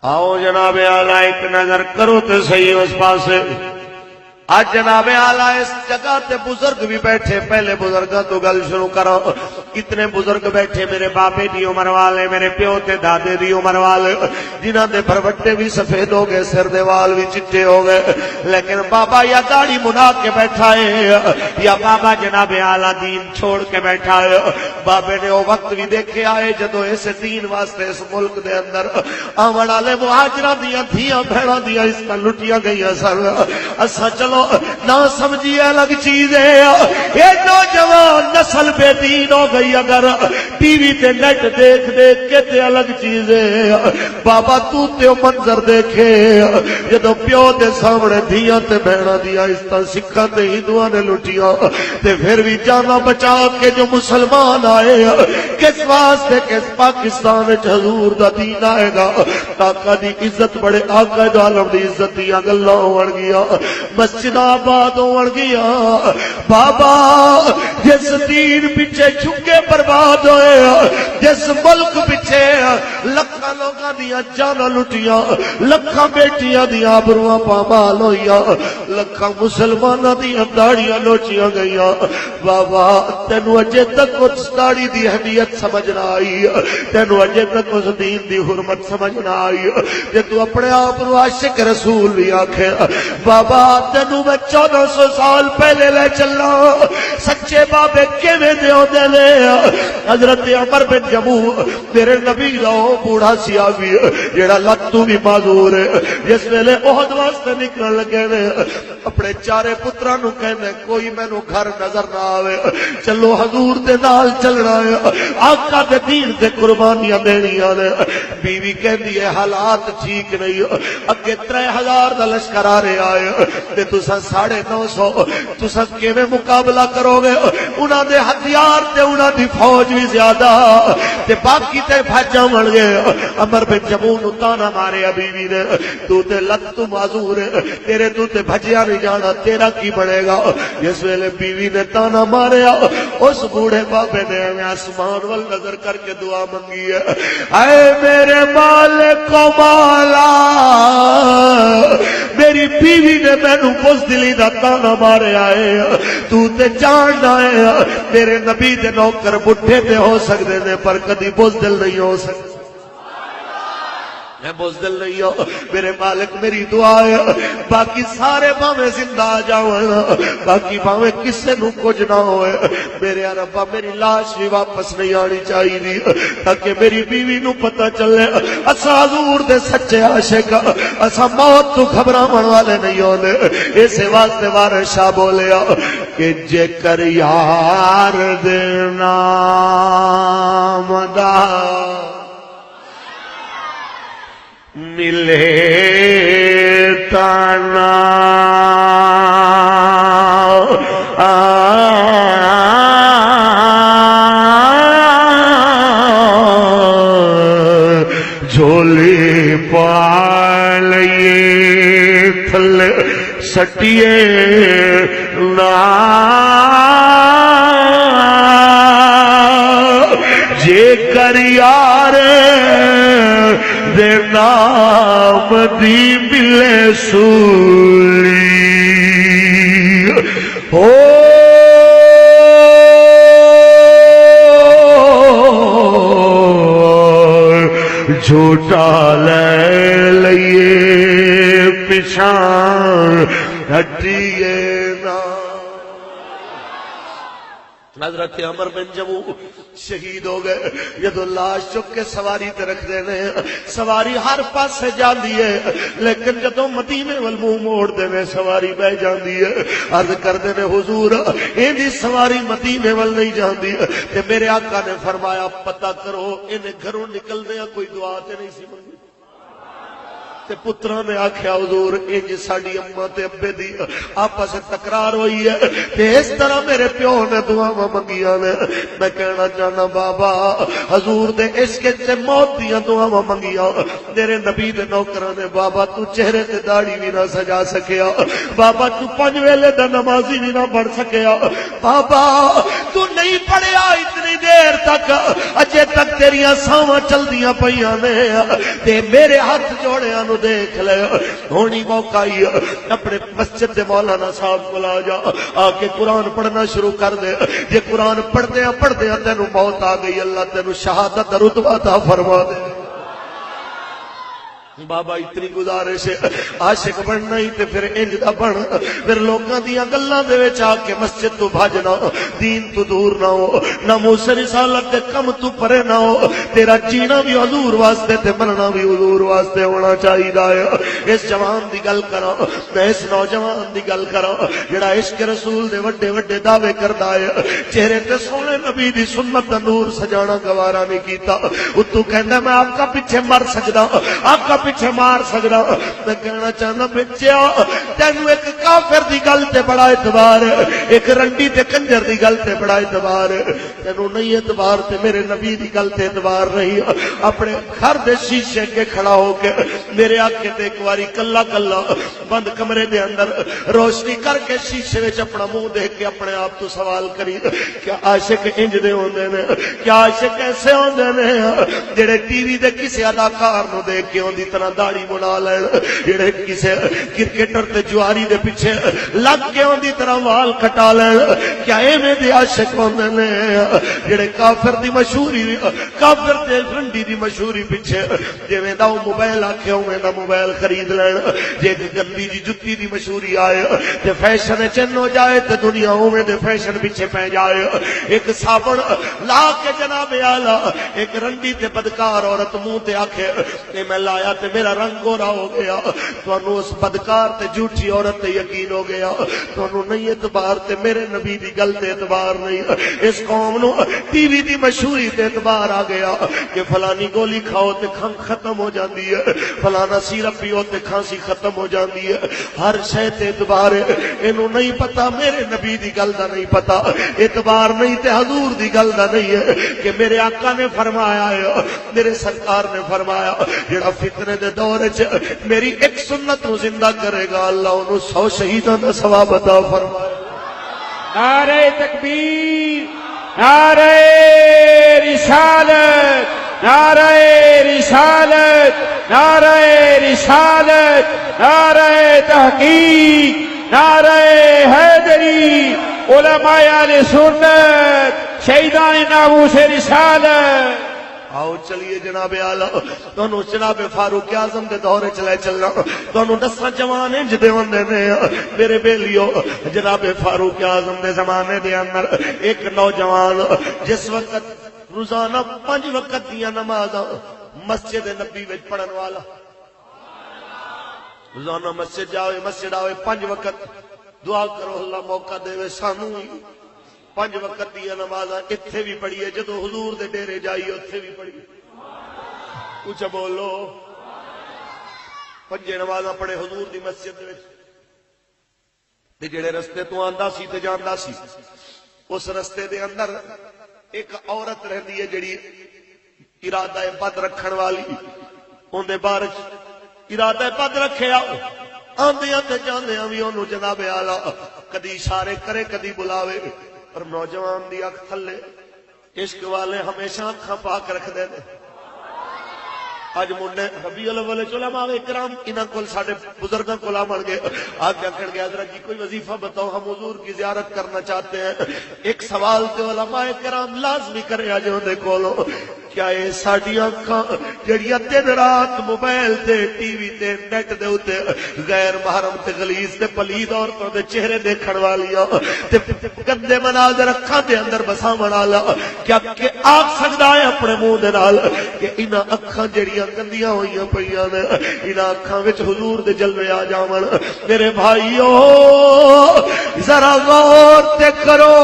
آؤ جناب آلہ ایک نظر کرو تے صحیح اس پاسے. آج جناب آلہ اس جگہ تے بزرگ بھی بیٹھے. پہلے بزرگاں تو گل شروع کرو. کتنے بزرگ بیٹھے میرے باپے دی عمر والے, میرے پیو تے دادے دی عمر والے, جنہاں دے پھروٹے بھی سفید ہو گئے, سر دے وال بھی چٹے ہو گئے, لیکن بابا یا داڑھی منا کے بیٹھا ہے یا بابا جناب آلہ دین چھوڑ کے بیٹھا ہے. بابے نے وہ وقت بھی دیکھے آئے جدو اس دین واسطے اس ملک دے اندر آمن والے مہاجراں دیاں دھیاں بہناں دیاں اس کا لٹیاں گئیاں سن. اساں چلو نہ سمجھیے الگ چیز ہے. یہ نوجوان نسل بے دین ہو گئی اگر ٹی وی تے نیٹ دیکھ دیکھ کے تے الگ چیز ہے. بابا تو تے منظر دیکھے جدو پیو دے سامنے دھیاں تے بہناں دیاں اس طرح سکھاں تے ہندوؤں نے لٹیاں تے پھر بھی جانا بچا کے جو مسلمان آئے کس واسطے کس پاکستان وچ حضور دا دین آئے گا. آقا دی عزت بڑے آقا دو عالم دی عزت دیاں گلاں ہون گیا, مسجد آباد ہون گیا. بابا جس دین پیچھے چھکے برباد ہوئے, جس ملک پیچھے لکھاں لوگاں دیاں جاناں لٹیاں, لکھاں بیٹیاں دیاں آبروئاں پامال ہوئیاں, لکھاں مسلماناں دیاں داڑیاں لوچیاں گئیاں. بابا تینو اجے تک اس داڑھی دی اہمیت سمجھ نہ آئی, تینو اجے تک اس دین دی حرمت سمجھ نہ آئی. جے تو اپنے آپ نو عاشق رسول بھی آکھے, بابا تینو میں 1400 سال پہلے لے چلا. سچے بابے کیویں دے ہوندے نے. حضرت عمر بن جموح تیرے نبی دا بوڑھا صحابی جیڑا لت تو بھی معذور ہے, جس ویلے احد واسطے نکلن لگے نے اپنے چارے پتراں نو کہنے کوئی مینوں گھر نظر نہ آوے, چلو حضور دے نال چلنا ہے, آقا دے دین تے قربانیاں دینیاں نے. بیوی کہندی ہے حالات ٹھیک نہیں, اگے 3000 دا لشکر آ رہے آئے تے تساں 950 تساں کیویں مقابلہ کرو گے. انہاں دے ہتھیار تے انہاں دی فوج بھی زیادہ تے باقی تے بھج جاون گے. عمر بن جموح نو تانا ماریا بیوی نے, تو تے لت تو معذور ہے, تیرے تو تے بھجیا نہیں جانا, تیرا کی بنے گا. جس ویلے بیوی نے تانا ماریا اس بوڑھے بابے نے آسمان وال نظر کر کے دعا منگی ہے, اے میرے مالک و مولا, میری بیوی نے مینوں بزدلی دا تانا ماریا ہے, تو تے جاننا ہے میرے نبی دے نوکر بڈھے تے ہو سکدے نے پر کدی بزدل نہیں ہو سکتے. میں بزدل نہیں ہوں, میرے مالک میری دعا ہے باقی سارے باویں زندہ آ جاؤں, باقی باویں کسے نو کچھ نہ ہوئے, میرے ربا میری لاش بھی واپس نہیں آنی چاہیے تاکہ میری بیوی نو پتہ چلے اسا حضور دے سچے عاشق, اسا موت تو گھبراون والے نہیں ہوندے. اس واسطے وارث شاہ بولیا کہ جے کر یار دے نام دا ملے تانا جھولی پا لئیے تھلے سٹیے نا, جے کر یار دے نام دی ملے سولی ہو, جھوٹا لے لئیے پچھان ہٹیے نا. حضرت عمر بن جموح شہید ہو گئے. جدو لاش چک کے سواری تے رکھ دینے, سواری ہر پاسے جاندی ہے لیکن جدو مدینے وال منہ موڑ دینے سواری بہ جاندی ہے. عرض کر دینے حضور اینی سواری مدینے وال نہیں جاندی تے میرے آقا نے فرمایا پتہ کرو انہیں گھروں نکل دیا کوئی دعا تے نہیں سی منگی. تے پتروں نے آکھیا حضور انج ساڈی اماں تے ابے دی آپس تکرار ہوئی ہے تے اس طرح میرے پیو نے دعاواں منگیاں نے. میں کہنا چاہنا بابا حضور دے عشق تے موت دیاں دعاواں منگیاں میرے نبی دے نوکراں نے. بابا تو چہرے تے داڑھی بھی نہ سجا سکیا, بابا تو 5 ویلے دا نمازی بھی نہ بن سکیا, بابا تو تو نہیں پڑھیا اتنی دیر تک اجے تک تیریاں ساواں چلدیاں پیاں نے تے میرے ہاتھ جوڑیاں نو دیکھ لے ہونی موقع ہی اپنے مسجد دے مولانا صاحب کو لا جا آ کے قرآن پڑھنا شروع کر دے جے قرآن پڑھدیاں تینوں موت آ گئی اللہ تینوں شہادت دا رتبہ عطا فرما دے بابا اتنی گزارش عاشق بننا ہی تے پھر انج دا بن پھر لوکاں دیاں گلاں دے وچ آ کے مسجد تو بھجنا دین تو دور نہ ہو ناموس رسالت دے کم تو پرے نہ ہو تیرا جینا بھی حضور واسطے تے مرنا بھی حضور واسطے ہونا چاہیدا ہے اس جوان دی گل کراں میں اس نوجوان دی گل کراں جڑا عشق رسول دے وڈے وڈے دعوے کردا ہے چہرے تے سونے نبی دی سنت دا نور سجانا گوارا نہیں کیتا اتو کہندا میں آپ کا پیچھے مر سکدا آپ کا پیچھے مار سکدا میں کہنا چاہنا بچیا تینوں ایک کافر دی گل تے بڑا اعتبار ایک رنڈی تے کنجر دی گل تے بڑا اعتبار تینوں نہیں اعتبار تے میرے نبی دی گل تے اعتبار نہیں اپنے گھر دے شیشے کے کھڑا ہو کے میرے آنکھیں تے ایک واری کلا کلا بند کمرے دے اندر روشنی کر کے شیشے وچ اپنا منہ دیکھ کے اپنے آپ تو سوال کری کیا عاشق انج دے ہوندے نے کیا عاشق ایسے ہوندے نے جڑے ٹی وی دے کسے اداکار نو دیکھ کے اون دی طرح داڑھی بنا لین جڑے کسے کرکٹر تے جواری دے پیچھے لگ کے اون دی طرح وال کٹا لین کیا ایویں دے عاشق ہوندے نے جڑے کافر دی مشہوری کافر تے رنڈی دی مشہوری پیچھے جویں دا موبائل آکھے اوویں دا موبائل خرید لین جے گندی دی جُتی دی مشہوری آئے تے فیشن چن ہو جائے تے دنیا اوویں دے فیشن پیچھے پے جائے ایک صابن لا کے جناب اعلی ایک رنڈی تے بدکار عورت منہ تے آکھے تے میں لایا تے میرا رنگ گورا ہو گیا تانوں اس بدکار تے جھوٹی عورت تے یقین ہو گیا تانوں نہیں اعتبار تے میرے نبی دی گل تے اعتبار نہیں اس قوم نو ٹی وی دی مشہوری تے اعتبار آ گیا کہ فلانی گولی کھاؤ تے کھنگ ختم ہو جاندی ہے فلانا سیرپ پیو تے کھانسی ختم ہو جاندی ہے ہر شے تے اعتبار ہے اینو نہیں پتا میرے نبی دی گل دا نہیں پتا اعتبار نہیں تے حضور دی گل دا نہیں ہے کہ میرے آقا نے فرمایا ہے میرے سرکار نے فرمایا جڑا فتنے دے دور وچ میری ایک سنت نو زندہ کرے گا اللہ انہوں 100 شہیداں دا ثواب عطا فرمائے نعرہ تکبیر نعرہ رسالت نعرہ رسالت نعرہ رسالت نعرہ تحقیق نعرہ حیدری علماء اہل سنت شہیدان ناموس رسالت آؤ چلیے جناب اعلی تانوں جناب فاروق اعظم دے دور وچ لے چلنا تانوں دساں جوان انج دے ہوندے نے میرے بیلیو جناب فاروق اعظم دے زمانے دے اندر ایک نوجوان جس وقت روزانہ 5 وقت دیاں نمازاں مسجد نبی وچ پڑھن والا روزانہ مسجد جاوے مسجد آوے 5 وقت دعا کرو اللہ موقع دے سانوں 5 وقت دیا نمازاں اتھے بھی پڑھیے جدو حضور دے ڈیرے جائیے اتھے بھی پڑھیے کچھ بولو 5 نمازاں پڑھے حضور دی مسجد وچ تے جڑے رستے تو آندا سی تے جاندا سی اس رستے دے اندر ایک عورت رہندی ہے جڑی ارادہ بد رکھن والی اون دے بارے ارادہ بد رکھیا آندیاں تے جاندیاں وی اونوں جناب اعلی کدی اشارے کرے کدی بلاوے پر نوجوان دی اکھ تھلے عشق والے ہمیشہ اکھاں پاک رکھ دے نے اج منڈے ربیع الاول علماء کرام انہاں کول ساڈے بزرگاں کول آمن گے آج آکھن گے حضرت جی کوئی وظیفہ بتاؤ ہم حضور کی زیارت کرنا چاہتے ہیں ایک سوال تے علماء کرام لازمی کرے اج اون دے کولوں کیا اے ساڈیاں اکھاں جڑیاں دن رات موبائل تے ٹی وی تے نیٹ دے اوتے غیر محرم تے غلیظ تے پلید عورتاں دے چہرے دیکھن والیاں تے گندے مناظر اکھاں دے اندر بساون والا کیا کہ آکھ سکدا ہے اپنے منہ دے نال کہ انہاں اکھاں جڑیاں گندیاں ہوئیاں پیاں نے انہاں اکھاں وچ حضور دے جلوے آ جاون میرے بھائیو ذرا غور تے کرو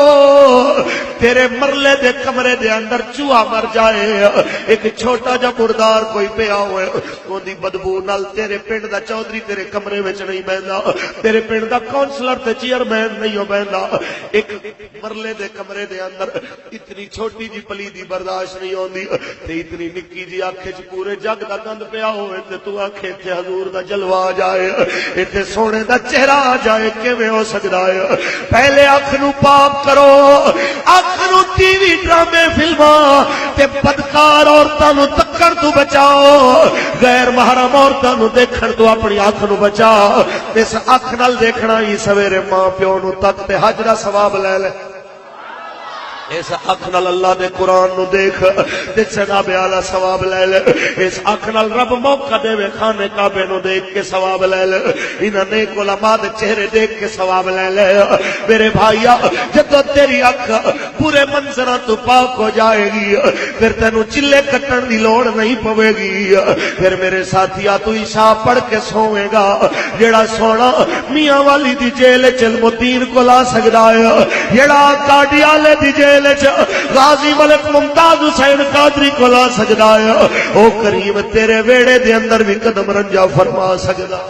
تیرے مرلے دے کمرے دے اندر چوہا مر جائے ایک چھوٹا جا مردار کوئی پیا ہوئے وہ دی بدبو نال تیرے پنڈ دا چودھری تیرے کمرے وچ نہیں بیندا تیرے پنڈ دا کونسلر تے چیئرمین نہیں ہو بیندا ایک مرلے دے کمرے دے اندر اتنی چھوٹی جی پلیدی برداشت نہیں ہوندی تے اتنی نکی جی اکھ وچ پورے جگ دا گند پیا ہوئے تے تو آکھے تے حضور دا جلوہ آ جائے ایتھے سونے دا چہرہ آ جائے کیویں ہو سکدا ہے؟ پہلے اکھ نو پاک کرو، اکھ نو ٹی وی ڈرامے فلماں تے بدکار عورتاں نو تکن تو بچاؤ، غیر محرم عورتاں نو دیکھن تو اپنی اکھ نو بچا، اس اکھ نال دیکھنا ہی سویرے ماں پیو نو تک تے حج دا ثواب لے لے۔ اس اکھ نال اللہ دے قرآن نو دیکھ تے جناب اعلی ثواب لے لے، اس اکھ نال رب موقع دے وے خانے کعبے نو دیکھ کے ثواب لے لے، انہاں نیک علماء دے چہرے دیکھ کے ثواب لے لے۔ میرے بھائیا جدوں تیری اکھ پورے منظراں تو پاک ہو جائے گی پھر تینوں چلے کٹن دی لوڑ نہیں پوے گی، پھر میرے ساتھیا تو عشاء پڑھ کے سوئے گا، جڑا سونا میاں والی دی جیل وچ المدین کو لا سکدا ہے، جڑا کاڈیالے دی جیل غازی ملک ممتاز حسین قادری کو لا سجدہ ہے، او کریم تیرے ویڑے دے اندر بھی قدم رنجا فرما سجدہ۔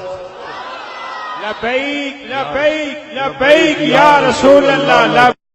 لبیک لبیک لبیک یا رسول اللہ۔